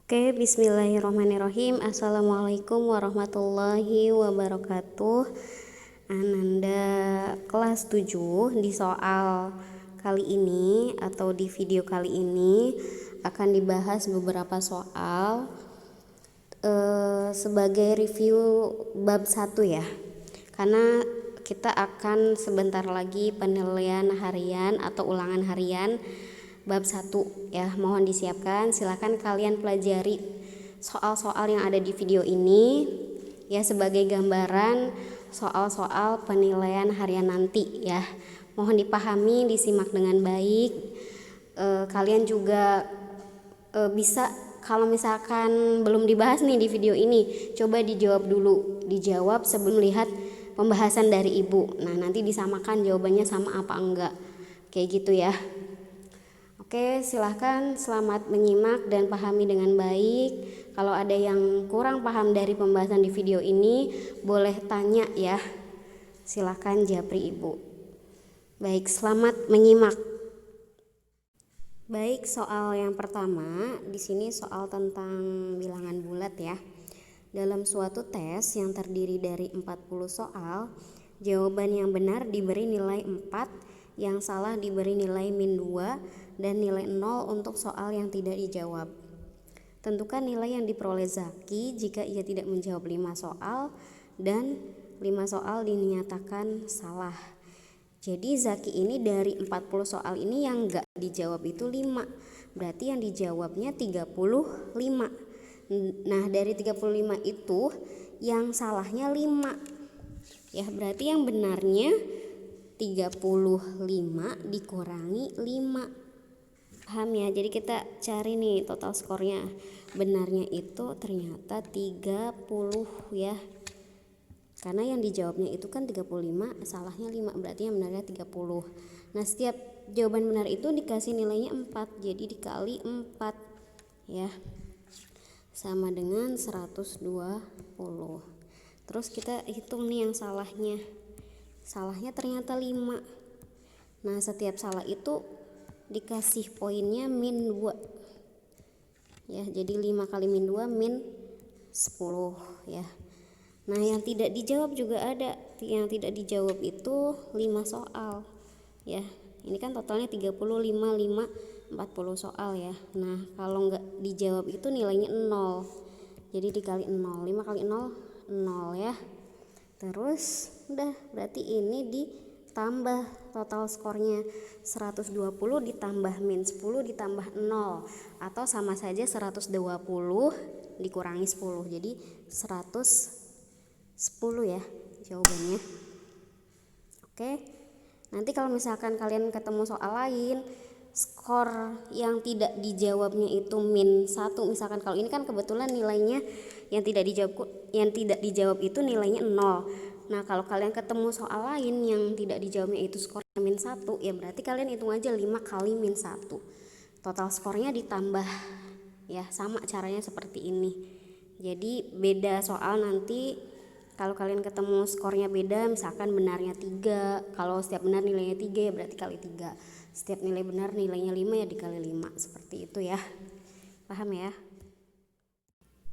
Oke, bismillahirrahmanirrahim. Assalamualaikum warahmatullahi wabarakatuh. Ananda kelas 7 di soal kali ini atau di video kali ini akan dibahas beberapa soal sebagai review bab 1 ya. Karena kita akan sebentar lagi penilaian harian atau ulangan harian bab 1 ya, mohon disiapkan. Silakan kalian pelajari soal-soal yang ada di video ini ya sebagai gambaran soal-soal penilaian harian nanti ya. Mohon dipahami, disimak dengan baik. Kalian juga bisa kalau misalkan belum dibahas nih di video ini, coba dijawab dulu. Dijawab sebelum lihat pembahasan dari ibu. Nah, nanti disamakan jawabannya sama apa enggak. Kayak gitu ya. Oke, silahkan selamat menyimak dan pahami dengan baik. Kalau ada yang kurang paham dari pembahasan di video ini, boleh tanya ya. Silahkan japri ibu. Baik, selamat menyimak. Baik, soal yang pertama, di sini soal tentang bilangan bulat ya. Dalam suatu tes yang terdiri dari 40 soal, jawaban yang benar diberi nilai 4, yang salah diberi nilai -2, dan nilai 0 untuk soal yang tidak dijawab. Tentukan nilai yang diperoleh Zaki jika ia tidak menjawab 5 soal dan 5 soal dinyatakan salah. Jadi Zaki ini dari 40 soal ini yang gak dijawab itu 5. Berarti yang dijawabnya 35. Nah, dari 35 itu yang salahnya 5. Ya, berarti yang benarnya 35 dikurangi 5. Paham ya? Jadi kita cari nih total skornya. Benarnya itu ternyata 30 ya. Karena yang dijawabnya itu kan 35, salahnya 5, berarti yang benarnya 30. Nah, setiap jawaban benar itu dikasih nilainya 4, jadi dikali 4 ya. Sama dengan 120. Terus kita hitung nih yang salahnya. Salahnya ternyata 5. Nah, setiap salah itu dikasih poinnya -2 ya, jadi 5 kali -2 -10 ya. Nah, yang tidak dijawab juga ada. Yang tidak dijawab itu 5 soal ya. Ini kan totalnya 35, 5, 40 soal ya. Nah, kalau nggak dijawab itu nilainya 0, jadi dikali 0. 5 kali 0 0 ya. Terus udah, berarti ini ditambah total skornya 120 ditambah -10 ditambah 0, atau sama saja 120 dikurangi 10, jadi 110 ya jawabannya. Oke, nanti kalau misalkan kalian ketemu soal lain skor yang tidak dijawabnya itu -1, misalkan kalau ini kan kebetulan nilainya yang tidak dijawab itu nilainya 0. Nah, kalau kalian ketemu soal lain yang tidak dijawabnya itu skornya -1, ya berarti kalian hitung aja 5 kali -1. Total skornya ditambah ya, sama caranya seperti ini. Jadi beda soal nanti kalau kalian ketemu skornya beda, misalkan benarnya 3, kalau setiap benar nilainya 3 ya berarti kali 3. Setiap nilai benar nilainya 5 ya dikali 5, seperti itu ya. Paham ya?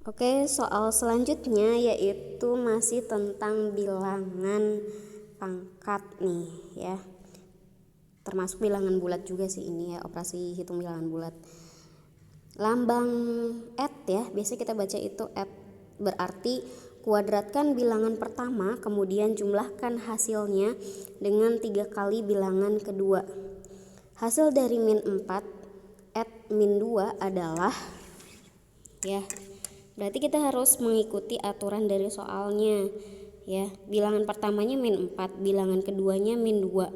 Oke, soal selanjutnya yaitu masih tentang bilangan pangkat nih ya. Termasuk bilangan bulat juga sih ini ya, operasi hitung bilangan bulat. Lambang add ya, biasanya kita baca itu add, berarti kuadratkan bilangan pertama kemudian jumlahkan hasilnya dengan 3 kali bilangan kedua. Hasil dari -4 add -2 adalah ya. Berarti kita harus mengikuti aturan dari soalnya ya. Bilangan pertamanya -4, bilangan keduanya -2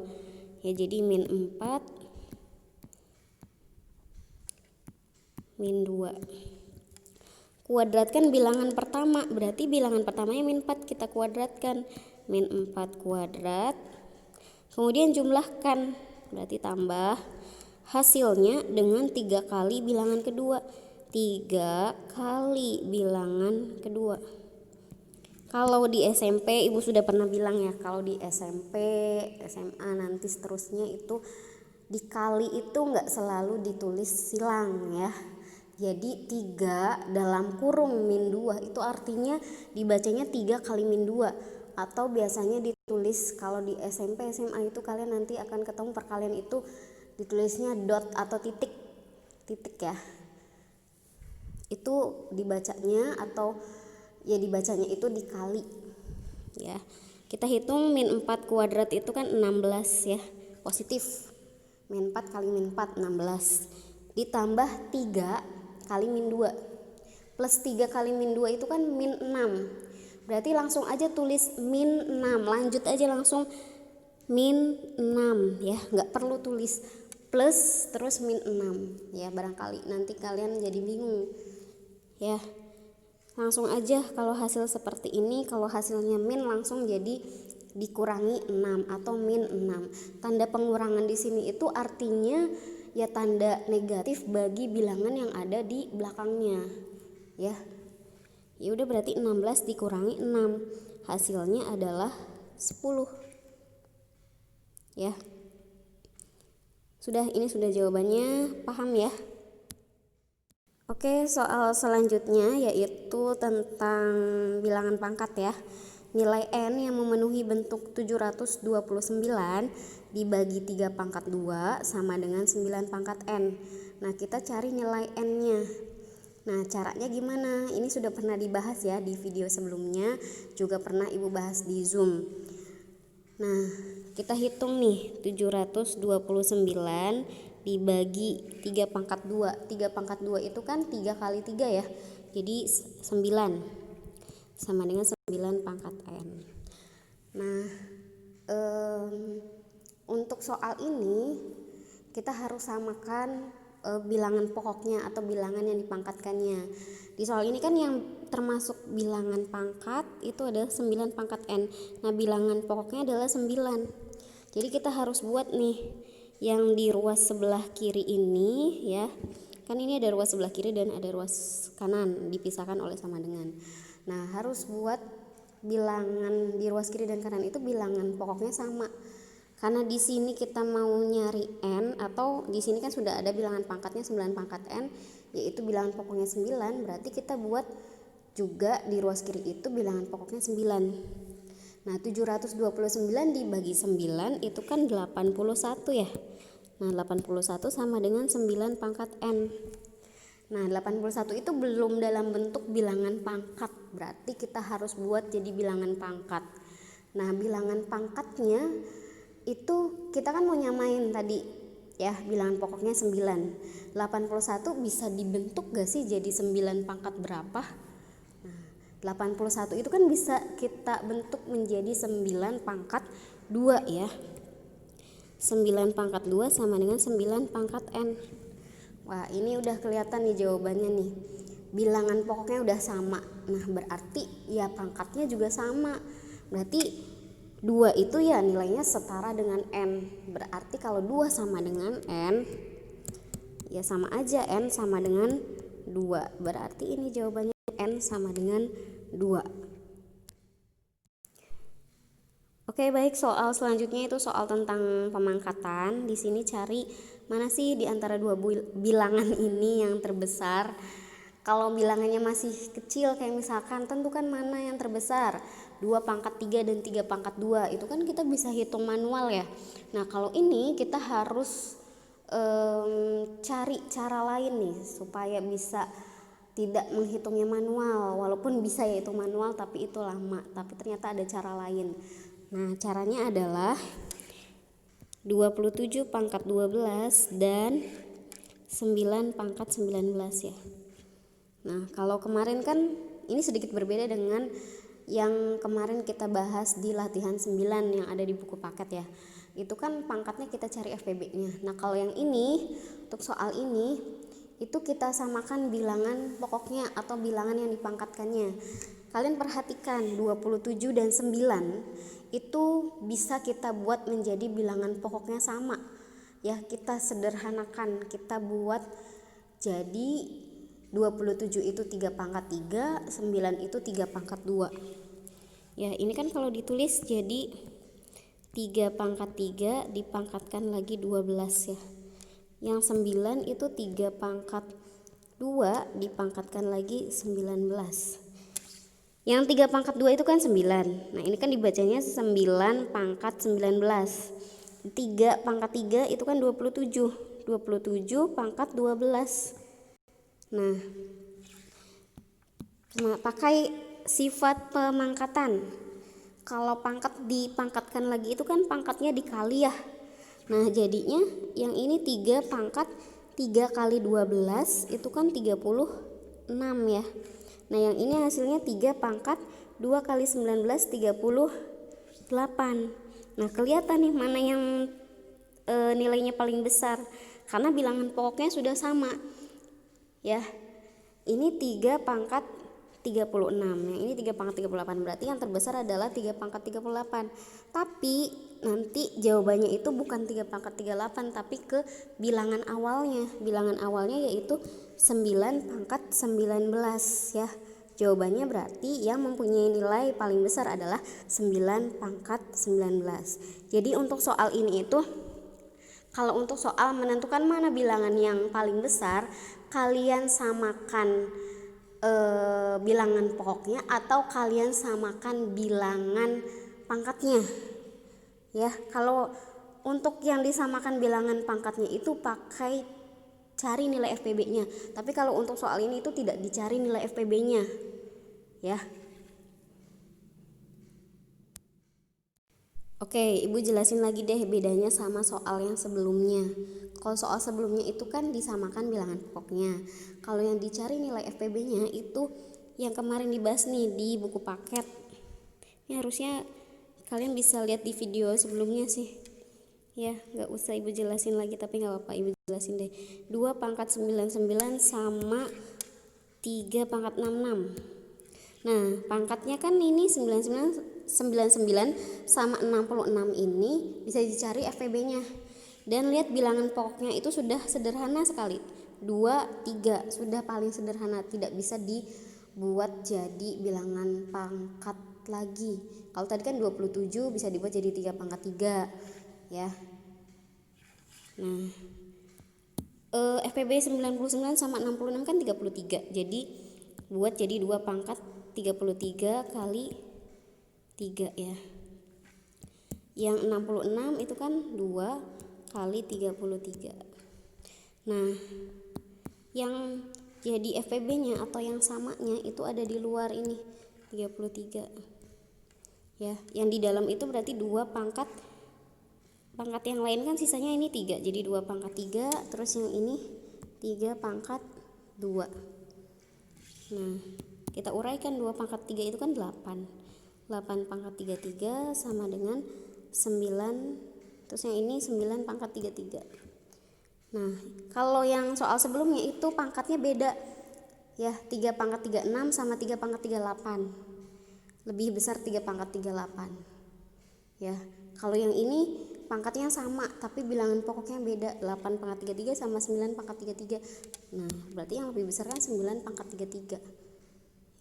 ya, jadi -4 -2. Kuadratkan bilangan pertama, berarti bilangan pertamanya -4, kita kuadratkan -4 kuadrat, kemudian jumlahkan, berarti tambah hasilnya dengan 3 kali bilangan kedua. 3 kali bilangan kedua. Kalau di SMP ibu sudah pernah bilang ya, kalau di SMP, SMA nanti seterusnya itu dikali itu nggak selalu ditulis silang ya. Jadi 3 dalam kurung min 2 itu artinya dibacanya 3 kali min 2, atau biasanya ditulis kalau di SMP SMA itu kalian nanti akan ketemu perkalian itu ditulisnya dot atau titik ya. Itu dibacanya atau ya dibacanya itu dikali ya. Kita hitung min 4 kuadrat itu kan 16 ya, positif. Min 4 kali min 4 16 ditambah 3 kali min 2 plus 3 kali min 2 itu kan min 6. Berarti langsung aja tulis min 6, lanjut aja langsung min 6 ya, nggak perlu tulis plus terus min 6 ya, barangkali nanti kalian jadi bingung ya. Langsung aja kalau hasil seperti ini, kalau hasilnya min langsung jadi dikurangi 6 atau min 6. Tanda pengurangan di sini itu artinya ya tanda negatif bagi bilangan yang ada di belakangnya ya. Ya udah, berarti 16 dikurangi 6 hasilnya adalah 10 ya. Sudah, ini sudah jawabannya, paham ya? Oke, soal selanjutnya yaitu tentang bilangan pangkat ya. Nilai n yang memenuhi bentuk 729 dibagi 3 pangkat 2 sama dengan 9 pangkat n. Nah, kita cari nilai n-nya. Nah, caranya gimana? Ini sudah pernah dibahas ya di video sebelumnya, juga pernah Ibu bahas di Zoom. Nah, kita hitung nih, 729 dibagi 3 pangkat 2. 3 pangkat 2 itu kan 3 kali 3 ya. Jadi 9 sama dengan 9 pangkat n. Nah, untuk soal ini kita harus samakan bilangan pokoknya atau bilangan yang dipangkatkannya. Di soal ini kan yang termasuk bilangan pangkat itu adalah 9 pangkat n. Nah, bilangan pokoknya adalah 9. Jadi kita harus buat nih yang di ruas sebelah kiri ini ya. Kan ini ada ruas sebelah kiri dan ada ruas kanan dipisahkan oleh sama dengan. Nah, harus buat bilangan di ruas kiri dan kanan itu bilangan pokoknya sama. Karena di sini kita mau nyari n, atau di sini kan sudah ada bilangan pangkatnya 9 pangkat n, yaitu bilangan pokoknya 9, berarti kita buat juga di ruas kiri itu bilangan pokoknya 9. Nah, 729 dibagi 9 itu kan 81 ya. Nah, 81 sama dengan 9 pangkat n. Nah, 81 itu belum dalam bentuk bilangan pangkat, berarti kita harus buat jadi bilangan pangkat. Nah, bilangan pangkatnya itu kita kan mau nyamain tadi ya, bilangan pokoknya 9. 81 bisa dibentuk gak sih jadi 9 pangkat berapa? Nah, 81 itu kan bisa kita bentuk menjadi 9 pangkat 2 ya. 9 pangkat 2 sama dengan 9 pangkat n. Wah, ini udah kelihatan nih jawabannya nih. Bilangan pokoknya udah sama. Nah, berarti ya pangkatnya juga sama. Berarti 2 itu ya nilainya setara dengan n. Berarti kalau 2 sama dengan n, ya sama aja, n sama dengan 2. Berarti ini jawabannya n sama dengan 2. Oke, baik, soal selanjutnya itu soal tentang pemangkatan. Di sini cari mana sih di antara dua bilangan ini yang terbesar. Kalau bilangannya masih kecil kayak misalkan tentukan mana yang terbesar, 2 pangkat 3 dan 3 pangkat 2, itu kan kita bisa hitung manual ya. Nah, kalau ini kita harus cari cara lain nih supaya bisa tidak menghitungnya manual. Walaupun bisa ya hitung manual tapi itu lama, tapi ternyata ada cara lain. Nah, caranya adalah 27 pangkat 12 dan 9 pangkat 19 ya. Nah, kalau kemarin kan ini sedikit berbeda dengan yang kemarin kita bahas di latihan 9 yang ada di buku paket ya. Itu kan pangkatnya kita cari FPB-nya. Nah, kalau yang ini, untuk soal ini, itu kita samakan bilangan pokoknya atau bilangan yang dipangkatkannya. Kalian perhatikan 27 dan 9 itu bisa kita buat menjadi bilangan pokoknya sama. Ya, kita sederhanakan, kita buat jadi 27 itu 3 pangkat 3, 9 itu 3 pangkat 2. Ya, ini kan kalau ditulis jadi 3 pangkat 3 dipangkatkan lagi 12 ya. Yang 9 itu 3 pangkat 2 dipangkatkan lagi 19. Yang 3 pangkat 2 itu kan 9. Nah ini kan dibacanya 9 pangkat 19. 3 pangkat 3 itu kan 27. 27 pangkat 12. Nah pakai sifat pemangkatan. Kalau pangkat dipangkatkan lagi itu kan pangkatnya dikali ya. Nah jadinya yang ini 3 pangkat 3 kali 12 itu kan 36 ya. Nah yang ini hasilnya 3 pangkat 2 kali 19 38. Nah kelihatan nih mana yang nilainya paling besar, karena bilangan pokoknya sudah sama ya. Ini 3 pangkat 36, yang ini 3 pangkat 38, berarti yang terbesar adalah 3 pangkat 38. Tapi nanti jawabannya itu bukan 3 pangkat 38, tapi ke bilangan awalnya. Bilangan awalnya yaitu 9 pangkat 19 ya. Jawabannya berarti yang mempunyai nilai paling besar adalah 9 pangkat 19. Jadi untuk soal ini itu, kalau untuk soal menentukan mana bilangan yang paling besar, kalian samakan bilangan pokoknya atau kalian samakan bilangan pangkatnya ya. Kalau untuk yang disamakan bilangan pangkatnya itu pakai cari nilai FPB-nya, tapi kalau untuk soal ini itu tidak dicari nilai FPB-nya ya. Oke, Ibu jelasin lagi deh bedanya sama soal yang sebelumnya. Kalau soal sebelumnya itu kan disamakan bilangan pokoknya. Kalau yang dicari nilai FPB-nya itu yang kemarin dibahas nih di buku paket. Ini harusnya kalian bisa lihat di video sebelumnya sih. Ya, nggak usah Ibu jelasin lagi, tapi nggak apa-apa Ibu jelasin deh. 2 pangkat 99 sama 3 pangkat 66. Nah, pangkatnya kan ini 99 sama 66 ini bisa dicari FPB-nya. Dan lihat bilangan pokoknya itu sudah sederhana sekali. 2, 3 sudah paling sederhana, tidak bisa dibuat jadi bilangan pangkat lagi. Kalau tadi kan 27 bisa dibuat jadi 3 pangkat 3 ya. Nah, FPB 99 sama 66 kan 33. Jadi buat jadi 2 pangkat 33 kali 3 ya. Yang 66 itu kan 2 kali 33. Nah, yang jadi FPB-nya atau yang samanya itu ada di luar ini 33. Ya, yang di dalam itu berarti 2 pangkat yang lain kan sisanya ini 3. Jadi 2 pangkat 3, terus yang ini 3 pangkat 2. Nah, kita uraikan 2 pangkat 3 itu kan 8. 8 pangkat 33 sama dengan 9, terus yang ini 9 pangkat 33. Nah, kalau yang soal sebelumnya itu pangkatnya beda ya, 3 pangkat 36 sama 3 pangkat 38. Lebih besar 3 pangkat 38 ya. Kalau yang ini pangkatnya sama tapi bilangan pokoknya beda, 8 pangkat 33 sama 9 pangkat 33. Nah, berarti yang lebih besar kan 9 pangkat 33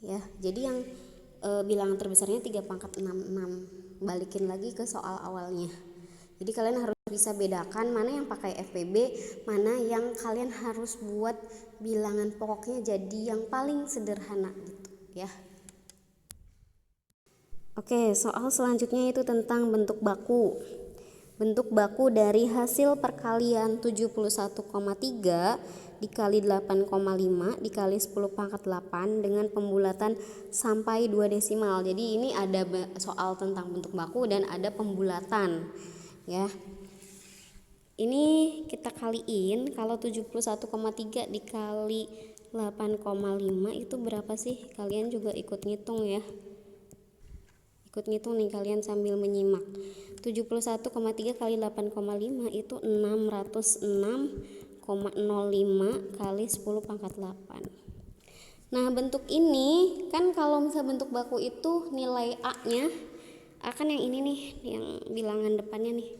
ya. Jadi yang bilangan terbesarnya 3 pangkat 66. Balikin lagi ke soal awalnya. Jadi kalian harus bisa bedakan mana yang pakai FPB, mana yang kalian harus buat bilangan pokoknya jadi yang paling sederhana gitu ya. Oke, soal selanjutnya itu tentang bentuk baku. Bentuk baku dari hasil perkalian 71,3 dikali 8,5 dikali 10 pangkat 8 dengan pembulatan sampai 2 desimal. Jadi ini ada soal tentang bentuk baku dan ada pembulatan ya. Ini kita kaliin, kalau 71,3 dikali 8,5 itu berapa sih? Kalian juga ikut ngitung ya. Ikut ngitung nih kalian sambil menyimak. 71,3 kali 8,5 itu 606,05 kali 10 pangkat 8. Nah, bentuk ini kan kalau misalnya bentuk baku itu nilai A-nya akan yang ini nih, yang bilangan depannya nih,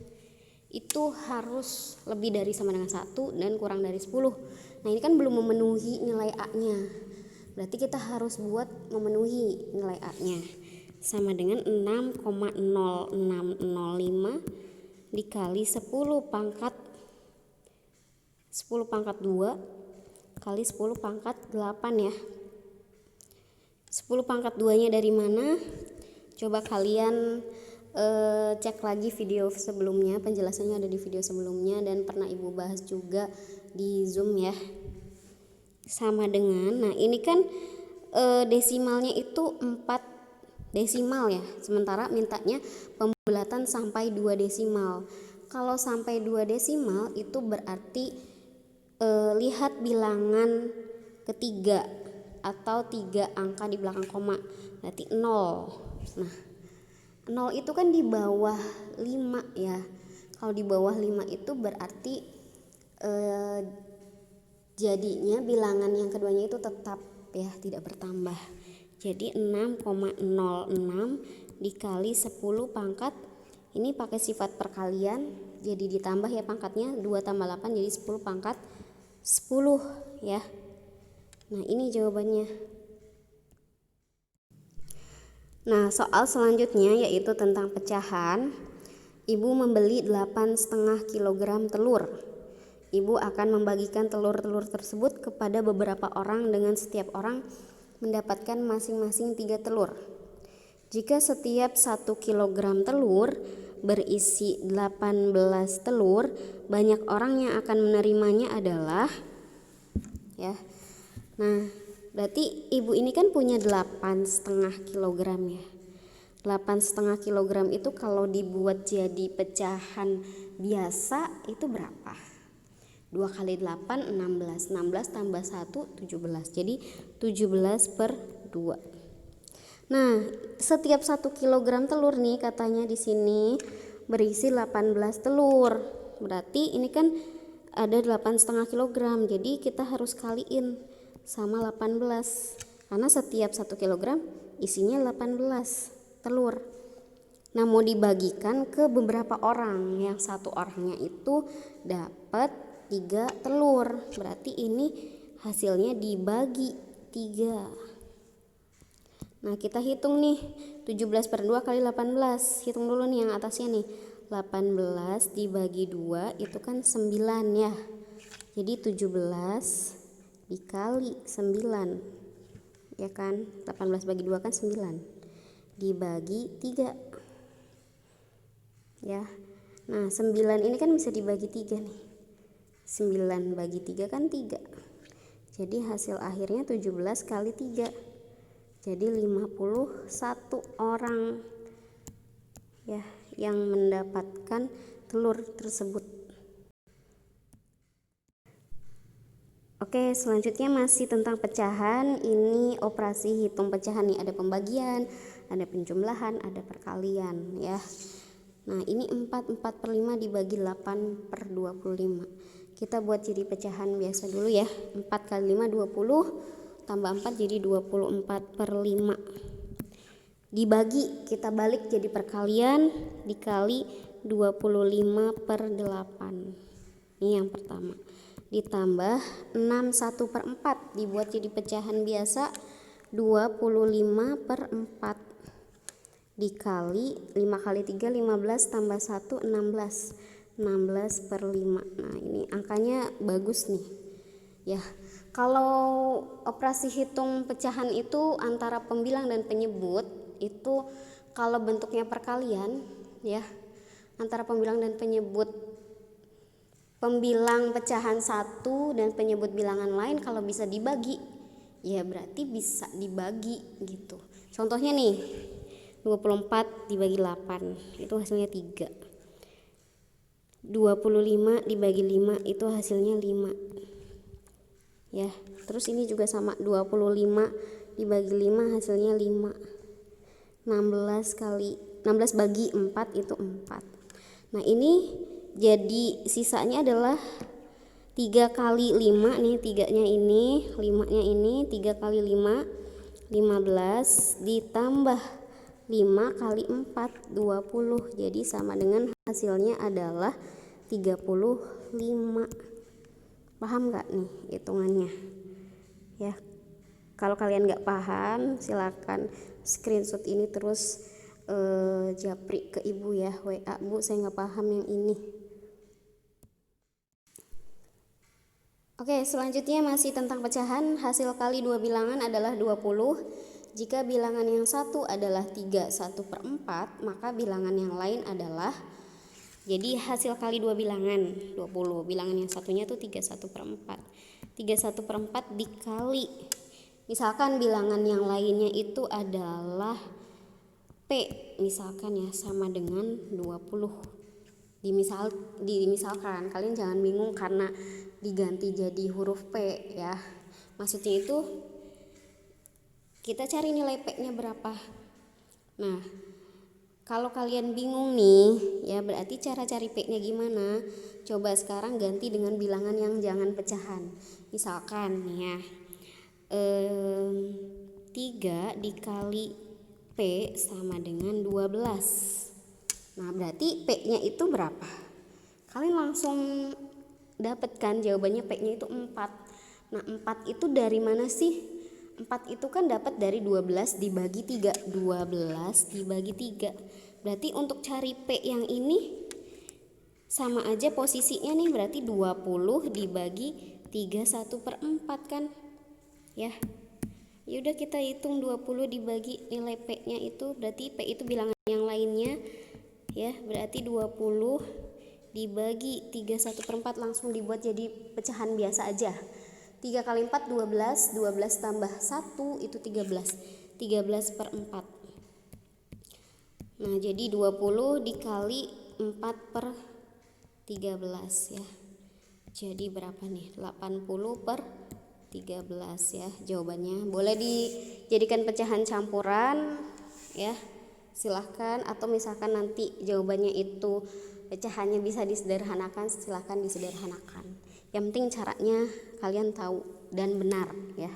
itu harus lebih dari sama dengan 1 dan kurang dari 10. Nah, ini kan belum memenuhi nilai A-nya. Berarti kita harus buat memenuhi nilai A-nya. Sama dengan 6,0605 dikali 10 pangkat 2 kali 10 pangkat 8 ya. 10 pangkat 2-nya dari mana? Coba kalian cek lagi video sebelumnya, penjelasannya ada di video sebelumnya dan pernah ibu bahas juga di Zoom ya. Sama dengan, nah ini kan desimalnya itu 4 desimal ya, sementara mintanya pembulatan sampai 2 desimal. Kalau sampai 2 desimal itu berarti lihat bilangan ketiga atau 3 angka di belakang koma, berarti 0. Nah 0 itu kan di bawah 5 ya. Kalau di bawah 5 itu berarti jadinya bilangan yang keduanya itu tetap ya, tidak bertambah. Jadi 6,06 dikali 10 pangkat, ini pakai sifat perkalian, jadi ditambah ya pangkatnya, 2 tambah 8 jadi 10 pangkat 10 ya. Nah ini jawabannya. Nah soal selanjutnya yaitu tentang pecahan. Ibu membeli 8,5 kg telur. Ibu akan membagikan telur-telur tersebut kepada beberapa orang dengan setiap orang mendapatkan masing-masing 3 telur. Jika setiap 1 kg telur berisi 18 telur, banyak orang yang akan menerimanya adalah ya. Nah, berarti ibu ini kan punya 8,5 kg ya. 8,5 kg itu kalau dibuat jadi pecahan biasa itu berapa? 2 kali 8 16, 16 tambah 1 17. Jadi 17/2. Nah, setiap 1 kg telur nih katanya di sini berisi 18 telur. Berarti ini kan ada 8,5 kg. Jadi kita harus kaliin sama 18. Karena setiap 1 kg isinya 18 telur. Nah, mau dibagikan ke beberapa orang. Yang satu orangnya itu dapat 3 telur. Berarti ini hasilnya dibagi 3. Nah kita hitung nih, 17/2 kali 18. Hitung dulu nih yang atasnya nih, 18 dibagi 2 itu kan 9 ya. Jadi 17 dikali 9 ya kan, 18 bagi 2 kan 9 dibagi 3 ya. Nah 9 ini kan bisa dibagi 3 nih, 9 bagi 3 kan 3. Jadi hasil akhirnya 17 kali 3, jadi 51 orang ya yang mendapatkan telur tersebut. Oke, selanjutnya masih tentang pecahan. Ini operasi hitung pecahan nih, ada pembagian, ada penjumlahan, ada perkalian ya. Nah ini 4/5 dibagi 8/25. Kita buat jadi pecahan biasa dulu ya. 4 kali 5 20, tambah 4 jadi 24/5. Dibagi, kita balik jadi perkalian, dikali 25/8. Ini yang pertama. Ditambah 6 1/4 dibuat jadi pecahan biasa 25/4 dikali 5 kali 3 15 tambah 1 16, 16/5. Nah ini angkanya bagus nih ya. Kalau operasi hitung pecahan itu antara pembilang dan penyebut itu kalau bentuknya perkalian ya, antara pembilang dan penyebut, pembilang pecahan satu dan penyebut bilangan lain kalau bisa dibagi ya berarti bisa dibagi gitu. Contohnya nih 24 dibagi 8 itu hasilnya 3. 25 dibagi 5 itu hasilnya 5 ya. Terus ini juga sama, 25 dibagi 5 hasilnya 5. 16 bagi 4 itu 4. Nah ini jadi sisanya adalah 3 kali 5 nih, 3-nya ini, 5-nya ini, 3 kali 5 15 ditambah 5 kali 4 20. Jadi sama dengan hasilnya adalah 35. Paham gak nih hitungannya ya? Kalau kalian gak paham silakan screenshot ini terus japri ke ibu ya, WA, Bu saya gak paham yang ini. Oke, selanjutnya masih tentang pecahan. Hasil kali dua bilangan adalah 20. Jika bilangan yang satu adalah 3/1/4, maka bilangan yang lain adalah, jadi hasil kali dua bilangan 20. Bilangan yang satunya tuh 3/1/4. 3/1/4 dikali, misalkan bilangan yang lainnya itu adalah P, misalkan ya, sama dengan 20. Dimisalkan, kalian jangan bingung karena diganti jadi huruf P ya. Maksudnya itu kita cari nilai P-nya berapa. Nah, kalau kalian bingung nih ya, berarti cara cari P-nya gimana? Coba sekarang ganti dengan bilangan yang jangan pecahan. Misalkan nih ya, 3 dikali P sama dengan 12. Nah, berarti P-nya itu berapa? Kalian langsung dapat kan jawabannya, P-nya itu 4. Nah, 4 itu dari mana sih? 4 itu kan dapat dari 12 dibagi 3. 12 dibagi 3. Berarti untuk cari P yang ini sama aja posisinya nih, berarti 20 dibagi 3/1/4 kan? Ya. Yaudah kita hitung 20 dibagi nilai P-nya itu, berarti P itu bilangan yang lainnya. Ya, berarti 20 dibagi 3/1/4 langsung dibuat jadi pecahan biasa aja. 3 kali 4 12, 12 tambah 1 itu 13. 13/4. Nah, jadi 20 dikali 4/13 ya. Jadi berapa nih? 80/13 ya jawabannya. Boleh dijadikan pecahan campuran ya. Silahkan, atau misalkan nanti jawabannya itu pecahannya bisa disederhanakan, silahkan disederhanakan. Yang penting caranya kalian tahu dan benar ya.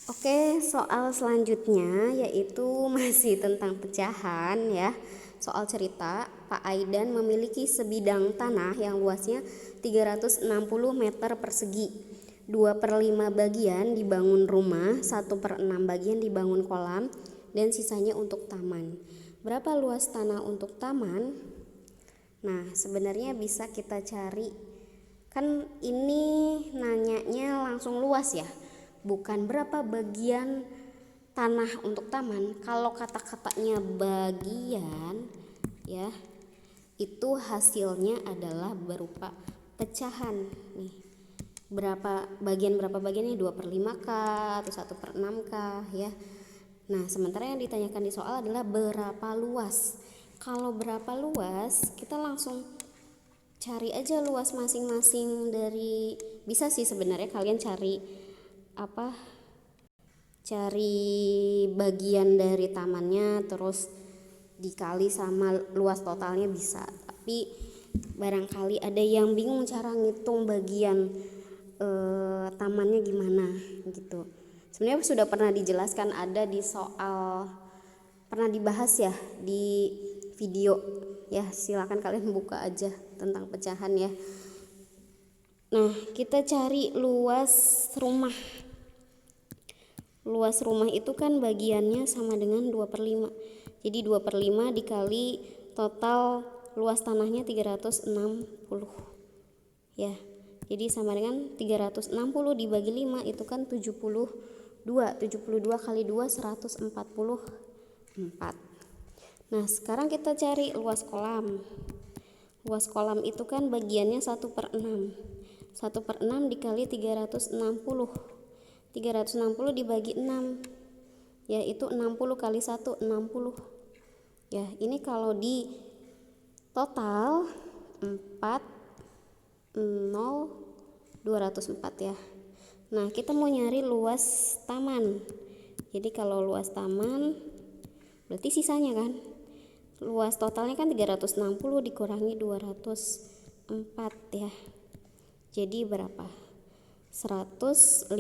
Oke, soal selanjutnya yaitu masih tentang pecahan ya. Soal cerita, Pak Aidan memiliki sebidang tanah yang luasnya 360 meter persegi. 2/5 bagian dibangun rumah, 1/6 bagian dibangun kolam, dan sisanya untuk taman. Berapa luas tanah untuk taman? Nah, sebenarnya bisa kita cari. Kan ini nanyanya langsung luas ya, bukan berapa bagian tanah untuk taman. Kalau kata-katanya bagian ya, itu hasilnya adalah berupa pecahan nih. Berapa bagiannya 2/5 kah atau 1/6 kah ya. Nah, sementara yang ditanyakan di soal adalah berapa luas. Kalau berapa luas, kita langsung cari aja luas masing-masing dari, bisa sih sebenarnya kalian cari bagian dari tamannya terus dikali sama luas totalnya bisa. Tapi barangkali ada yang bingung cara ngitung bagian tamannya gimana gitu. Sebenarnya sudah pernah dijelaskan, ada di soal, pernah dibahas ya di video ya, silakan kalian buka aja tentang pecahan ya. Nah, kita cari luas rumah. Luas rumah itu kan bagiannya sama dengan 2/5. Jadi 2/5 dikali total luas tanahnya 360 ya. Jadi sama dengan 360 dibagi 5 itu kan 72. 72 kali 2 144. Nah, sekarang kita cari luas kolam. Luas kolam itu kan bagiannya 1/6. 1/6 dikali 360. 360 dibagi 6 yaitu 60 kali 1 60. Ya, ini kalau di total 204 ya. Nah, kita mau nyari luas taman. Jadi kalau luas taman berarti sisanya kan, luas totalnya kan 360 dikurangi 204 ya. Jadi berapa? 156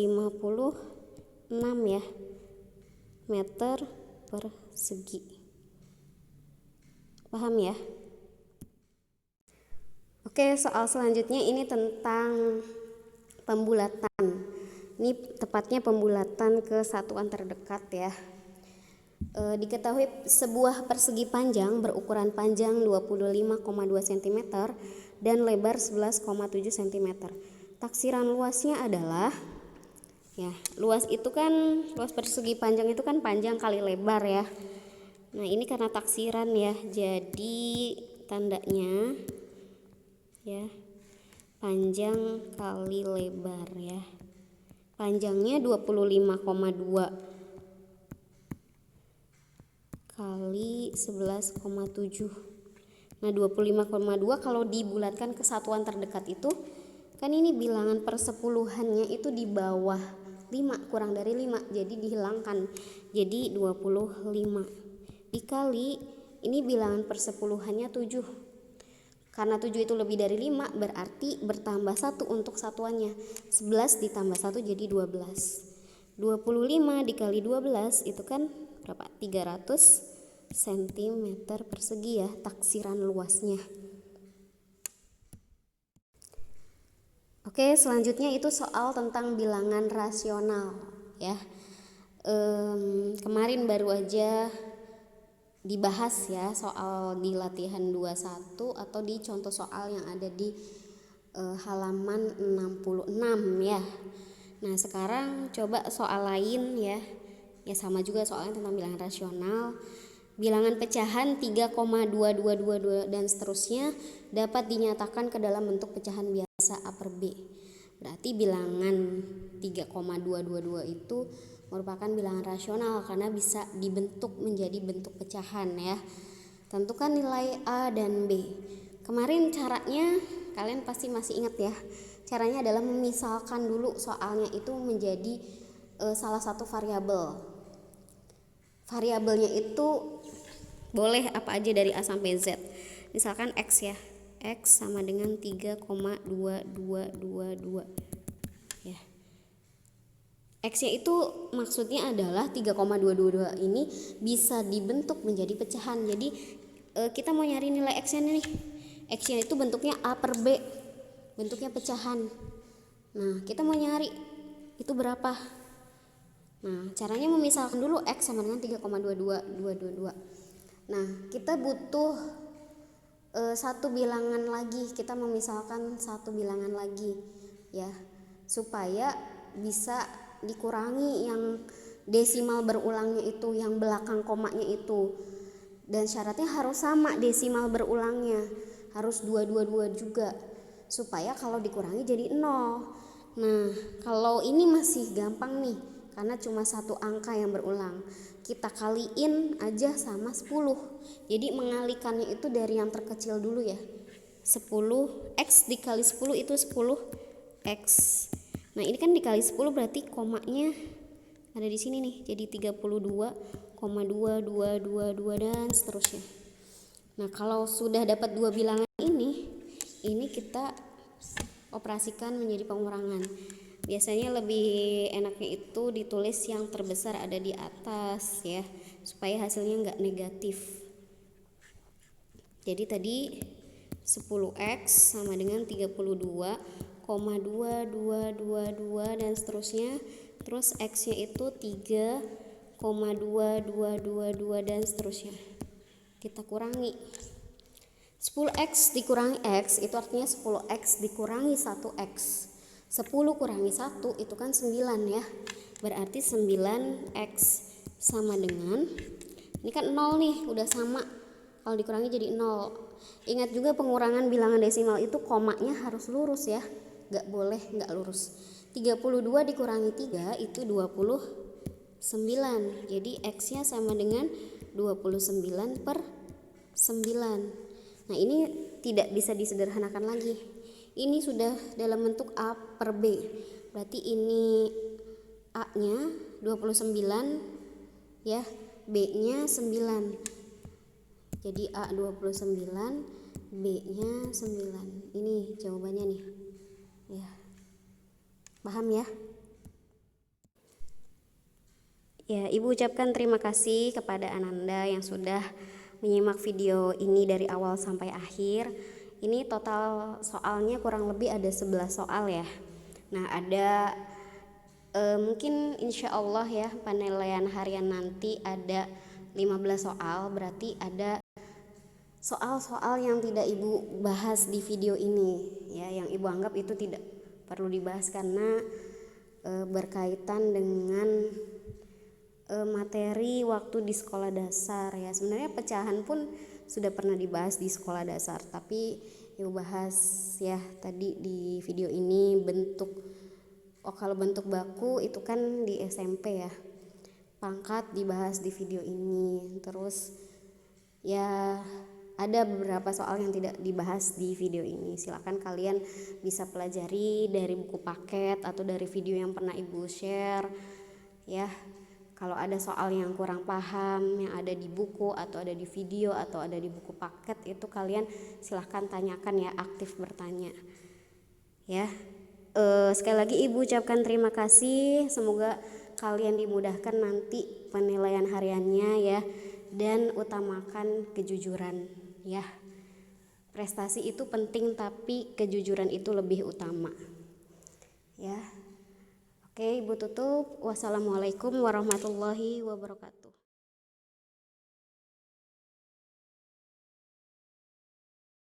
ya meter persegi. Paham ya? Oke, soal selanjutnya ini tentang pembulatan. Ini tepatnya pembulatan ke satuan terdekat ya. Diketahui sebuah persegi panjang berukuran panjang 25,2 cm dan lebar 11,7 cm. Taksiran luasnya adalah, ya, luas itu kan, luas persegi panjang itu kan panjang kali lebar ya. Nah ini karena taksiran ya, jadi tandanya ya panjang kali lebar ya. Panjangnya 25,2 kali 11,7. Nah 25,2 kalau dibulatkan ke satuan terdekat itu kan ini bilangan persepuluhannya itu di bawah 5, kurang dari 5, jadi dihilangkan jadi 25 dikali ini bilangan persepuluhannya 7. Karena 7 itu lebih dari 5 berarti bertambah 1 untuk satuannya. 11 ditambah 1 jadi 12. 25 dikali 12 itu kan berapa? 300 cm persegi ya taksiran luasnya. Oke, selanjutnya itu soal tentang bilangan rasional ya. Kemarin baru aja dibahas ya soal di latihan 21 atau di contoh soal yang ada di halaman 66 ya. Nah sekarang coba soal lain ya sama juga soalnya tentang bilangan rasional. Bilangan pecahan 3,2222 dan seterusnya dapat dinyatakan ke dalam bentuk pecahan biasa A per B. Berarti bilangan 3,222 itu merupakan bilangan rasional karena bisa dibentuk menjadi bentuk pecahan ya. Tentukan nilai A dan B. Kemarin caranya kalian pasti masih ingat ya. Caranya adalah memisalkan dulu soalnya itu menjadi salah satu variabel. Variabelnya itu boleh apa aja dari A sampai Z. Misalkan X ya. X sama dengan 3,2222 ya. X-nya itu maksudnya adalah 3,222 ini bisa dibentuk menjadi pecahan. Jadi kita mau nyari nilai X-nya nih. X-nya itu bentuknya A per B. Bentuknya pecahan. Nah, kita mau nyari itu berapa? Nah, caranya memisalkan dulu X sama dengan 3,22222. Nah, kita butuh satu bilangan lagi. Kita memisalkan satu bilangan lagi ya, supaya bisa dikurangi yang desimal berulangnya itu, yang belakang komanya itu. Dan syaratnya harus sama desimal berulangnya, harus 222 juga, supaya kalau dikurangi jadi 0. Nah, kalau ini masih gampang nih, karena cuma satu angka yang berulang. Kita kaliin aja sama 10. Jadi mengalikannya itu dari yang terkecil dulu ya. 10 X dikali 10 itu 10 X. Nah, ini kan dikali 10 berarti komanya ada di sini nih. Jadi 32,2222 dan seterusnya. Nah, kalau sudah dapat dua bilangan ini kita operasikan menjadi pengurangan. Biasanya lebih enaknya itu ditulis yang terbesar ada di atas ya, supaya hasilnya enggak negatif. Jadi tadi 10X sama dengan 32,2222 dan seterusnya. Terus X-nya itu 3,2222 dan seterusnya. Kita kurangi. 10X dikurangi X itu artinya 10X dikurangi 1X. 10 kurangi 1 itu kan 9 ya. Berarti 9X sama dengan, ini kan 0 nih, udah sama. Kalau dikurangi jadi 0. Ingat juga pengurangan bilangan desimal itu komanya harus lurus ya. Gak boleh gak lurus. 32 dikurangi 3 itu 29. Jadi X-nya sama dengan 29 per 9. Nah, ini tidak bisa disederhanakan lagi. Ini sudah dalam bentuk A per B. Berarti ini A-nya 29 ya, B-nya 9. Jadi A 29, B-nya 9. Ini jawabannya nih. Ya. Paham ya? Ya, Ibu ucapkan terima kasih kepada Ananda yang sudah menyimak video ini dari awal sampai akhir. Ini total soalnya kurang lebih ada 11 soal ya. Nah, ada mungkin insya Allah ya penilaian harian nanti ada 15 soal, berarti ada soal-soal yang tidak Ibu bahas di video ini ya, yang Ibu anggap itu tidak perlu dibahas karena berkaitan dengan materi waktu di sekolah dasar ya. Sebenarnya pecahan pun sudah pernah dibahas di sekolah dasar, tapi Ibu bahas ya tadi di video ini kalau bentuk baku itu kan di SMP ya. Pangkat dibahas di video ini. Terus ya ada beberapa soal yang tidak dibahas di video ini. Silakan kalian bisa pelajari dari buku paket atau dari video yang pernah Ibu share ya. Kalau ada soal yang kurang paham yang ada di buku atau ada di video atau ada di buku paket, itu kalian silahkan tanyakan ya, aktif bertanya ya. Sekali lagi Ibu ucapkan terima kasih, semoga kalian dimudahkan nanti penilaian hariannya ya, dan utamakan kejujuran ya. Prestasi itu penting tapi kejujuran itu lebih utama ya. Oke, Ibu tutup. Wassalamualaikum warahmatullahi wabarakatuh.